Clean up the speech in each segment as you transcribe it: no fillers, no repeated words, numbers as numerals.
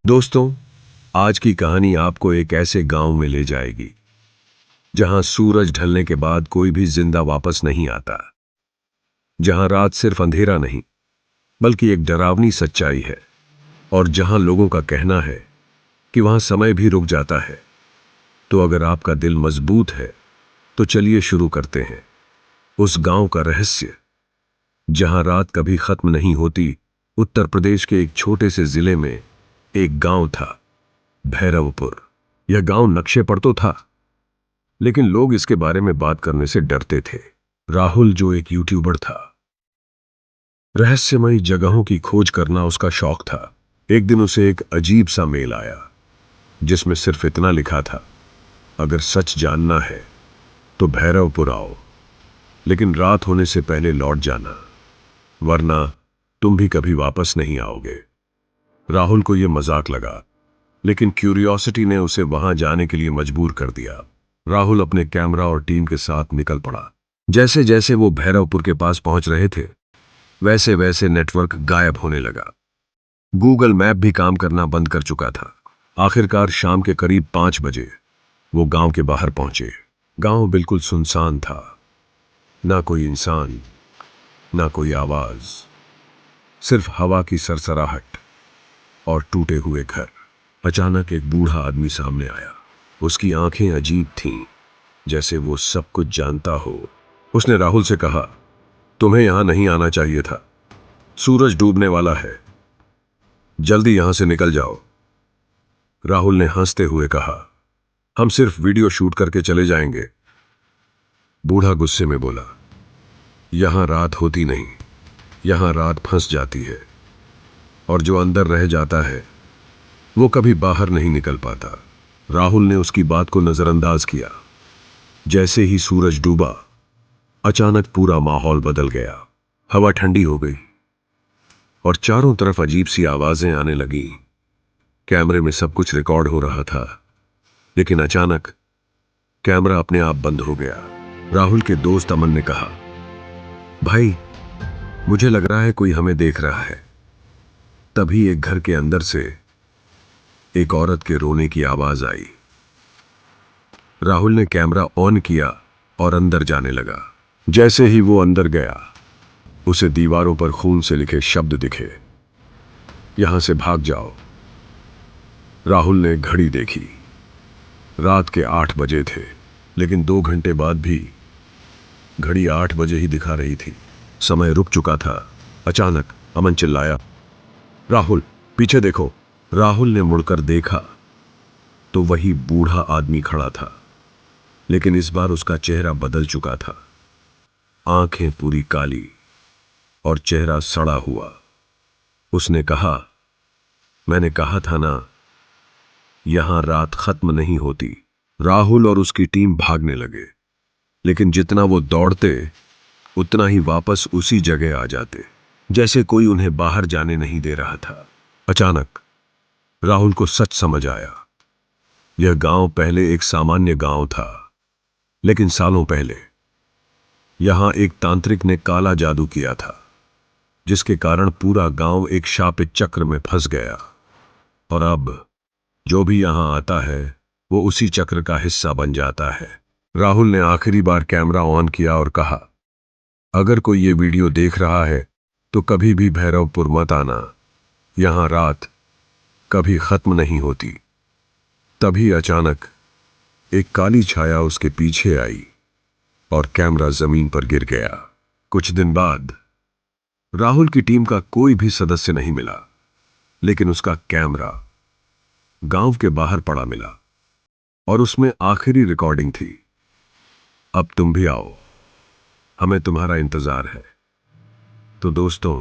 दोस्तों, आज की कहानी आपको एक ऐसे गांव में ले जाएगी जहां सूरज ढलने के बाद कोई भी जिंदा वापस नहीं आता, जहां रात सिर्फ अंधेरा नहीं बल्कि एक डरावनी सच्चाई है, और जहां लोगों का कहना है कि वहां समय भी रुक जाता है। तो अगर आपका दिल मजबूत है तो चलिए शुरू करते हैं उस गांव का रहस्य जहां रात कभी खत्म नहीं होती। उत्तर प्रदेश के एक छोटे से जिले में एक गांव था, भैरवपुर। यह गांव नक्शे पर तो था, लेकिन लोग इसके बारे में बात करने से डरते थे। राहुल, जो एक यूट्यूबर था, रहस्यमयी जगहों की खोज करना उसका शौक था। एक दिन उसे एक अजीब सा मेल आया जिसमें सिर्फ इतना लिखा था, अगर सच जानना है तो भैरवपुर आओ, लेकिन रात होने से पहले लौट जाना, वरना तुम भी कभी वापस नहीं आओगे। राहुल को यह मजाक लगा, लेकिन क्यूरियोसिटी ने उसे वहां जाने के लिए मजबूर कर दिया। राहुल अपने कैमरा और टीम के साथ निकल पड़ा। जैसे जैसे वो भैरवपुर के पास पहुंच रहे थे, वैसे वैसे नेटवर्क गायब होने लगा। गूगल मैप भी काम करना बंद कर चुका था। आखिरकार शाम के करीब 5 बजे वो गांव के बाहर पहुंचे। गांव बिल्कुल सुनसान था, ना कोई इंसान, ना कोई आवाज, सिर्फ हवा की सरसराहट और टूटे हुए घर। अचानक एक बूढ़ा आदमी सामने आया। उसकी आंखें अजीब थीं, जैसे वो सब कुछ जानता हो। उसने राहुल से कहा, तुम्हें यहां नहीं आना चाहिए था, सूरज डूबने वाला है, जल्दी यहां से निकल जाओ। राहुल ने हंसते हुए कहा, हम सिर्फ वीडियो शूट करके चले जाएंगे। बूढ़ा गुस्से में बोला, यहां रात होती नहीं, यहां रात फंस जाती है, और जो अंदर रह जाता है वो कभी बाहर नहीं निकल पाता। राहुल ने उसकी बात को नजरअंदाज किया। जैसे ही सूरज डूबा, अचानक पूरा माहौल बदल गया। हवा ठंडी हो गई और चारों तरफ अजीब सी आवाजें आने लगी। कैमरे में सब कुछ रिकॉर्ड हो रहा था, लेकिन अचानक कैमरा अपने आप बंद हो गया। राहुल के दोस्त अमन ने कहा, भाई, मुझे लग रहा है कोई हमें देख रहा है। तभी एक घर के अंदर से एक औरत के रोने की आवाज आई। राहुल ने कैमरा ऑन किया और अंदर जाने लगा। जैसे ही वो अंदर गया, उसे दीवारों पर खून से लिखे शब्द दिखे, यहां से भाग जाओ। राहुल ने घड़ी देखी। रात के 8 बजे थे, लेकिन 2 घंटे बाद भी घड़ी 8 बजे ही दिखा रही थी। समय रुक चुका था। अचानक अमन चिल्लाया, राहुल, पीछे देखो। राहुल ने मुड़कर देखा तो वही बूढ़ा आदमी खड़ा था, लेकिन इस बार उसका चेहरा बदल चुका था। आंखें पूरी काली और चेहरा सड़ा हुआ। उसने कहा, मैंने कहा था ना, यहां रात खत्म नहीं होती। राहुल और उसकी टीम भागने लगे, लेकिन जितना वो दौड़ते उतना ही वापस उसी जगह आ जाते, जैसे कोई उन्हें बाहर जाने नहीं दे रहा था। अचानक राहुल को सच समझ आया। यह गांव पहले एक सामान्य गांव था, लेकिन सालों पहले यहां एक तांत्रिक ने काला जादू किया था, जिसके कारण पूरा गांव एक शापित चक्र में फंस गया। और अब जो भी यहां आता है वो उसी चक्र का हिस्सा बन जाता है। राहुल ने आखिरी बार कैमरा ऑन किया और कहा, अगर कोई ये वीडियो देख रहा है तो कभी भी भैरवपुर मत आना, यहां रात कभी खत्म नहीं होती। तभी अचानक एक काली छाया उसके पीछे आई और कैमरा जमीन पर गिर गया। कुछ दिन बाद राहुल की टीम का कोई भी सदस्य नहीं मिला, लेकिन उसका कैमरा गांव के बाहर पड़ा मिला और उसमें आखिरी रिकॉर्डिंग थी, अब तुम भी आओ, हमें तुम्हारा इंतजार है। तो दोस्तों,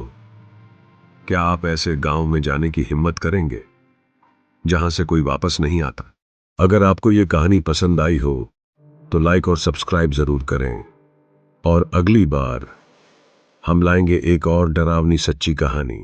क्या आप ऐसे गांव में जाने की हिम्मत करेंगे जहां से कोई वापस नहीं आता? अगर आपको यह कहानी पसंद आई हो तो लाइक और सब्सक्राइब जरूर करें, और अगली बार हम लाएंगे एक और डरावनी सच्ची कहानी।